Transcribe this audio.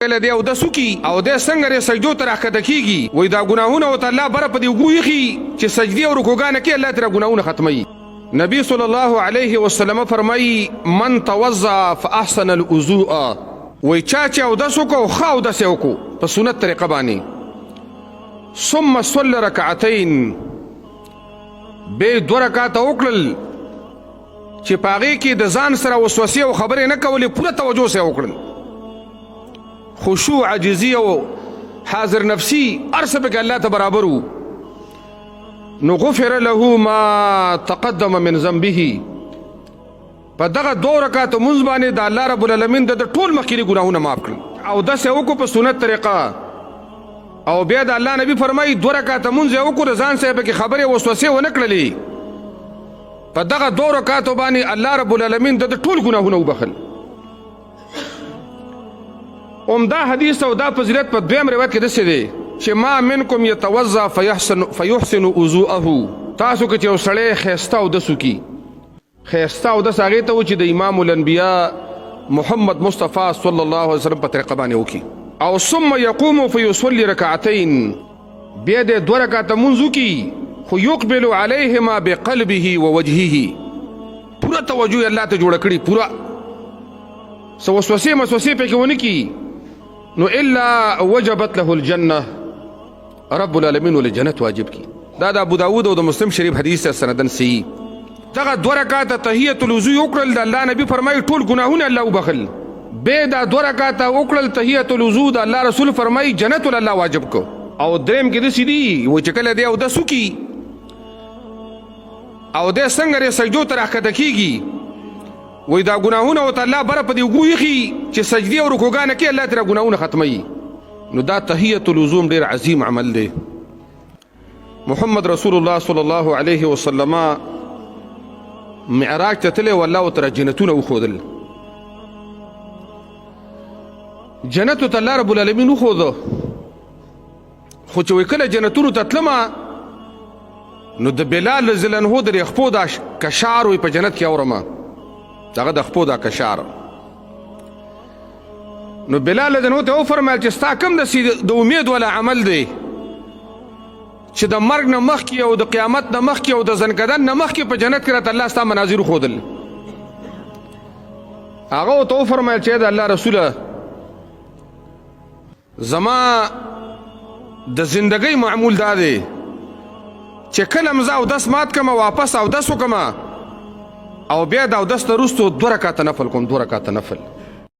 کله دی او د سکی او د څنګه ری سجدو ته راکته کیږي وای دا ګناهونه او الله بر په دی وګويخي چې سجدي او رکوګانه کې الله تعالی ګناهونه ختمي. نبی صلی الله علیه وسلم فرمایي من توضأ فاحسن الوضوء وای چا او د سکو خاو د سوکو په سنت طریقه باندې ثم صلى ركعتين به دو رکعات وکړل چې پاغي کې د ځان سره وسوسه او خبره نه کولې پوره توجه سره وکړل خشوع عجزی او حاضر نفسی ارسه به الله ته برابرو نو غفر له ما تقدم من ذنبه په دغه دو رکعات منځ باندې د الله رب العالمین د ټول مخکې ګناهونه معاف کړل او د سه وکړو په سنت طریقه او بیا د الله نبی فرمایي دو رکعات منځ وکړو ځان سره به خبره وسوسه ونه کړلې په دغه دو رکعات باندې الله رب العالمین د ټول ګناهونه وبخل. دا حدیث او دا فضیلت په دویم روایت کې دسه دی چې ما منکم یتوضا فیحسن وضوءه تاسو کې چې وسړی خيستا او د سکی خيستا او د ساغه ته و چې د امام الانبیاء محمد مصطفی صلی الله علیه وسلم په طریقه باندې وکي او ثم يقوم فيصلي ركعتين بیا د دوه رکعات منځو کې خو يقبل عليهما بقلبه ووجهه پورا توجه الله ته جوړ کړی پورا سو وسوسه مسوسه په کې ونه کی نو الا وجبت له الجنه رب العالمین ول جنت واجب کی. دا د ابو داود او د مسلم شریف حدیث سندن سی دغه دو رکعات تحیت الوضو وکړل د الله نبی فرمایي ټول ګناهونه الله وبخل به دا دو رکعات وکړل تحیت الوضو د الله رسول فرمایي جنت الله واجب کو. او دریم کې د سیدی و چې کله دی او د سکی او د څنګه ری سجدو ته راکته کیږي وای دا ګناهونه او الله بر په دی وګويخي چې سجدي او رکوګانه کې الله تعالی ګناهونه ختمي. نو دا تحیت الوضو ډیر عظیم عمل دی. محمد رسول الله صلی الله علیه وسلم معراج ته تله والله تعالی جنتونه وخودل جنت ته الله رب العالمین وخوده خو چې وکړه جنتونو ته تلما نو د بلال زلن هو در خپو دا کشار وي په جنت کې اورما دغه د خپو دا کشار نو بلال دنو ته فرمایل چې ستا کوم د امید ولا عمل دی چې د مرګ نه مخکې او د قیامت نه مخکې او د زنکدن نه مخکې په جنت کې راته الله ستا مناظر خودل. هغه ته فرمایل چې د الله رسوله زما د زندګۍ معمول دا دی چې کله مزه او داس مات کما واپس او داس وکما او بیا دا او داس ته رستو 2 رکعات نفل کوم 2 رکعات نفل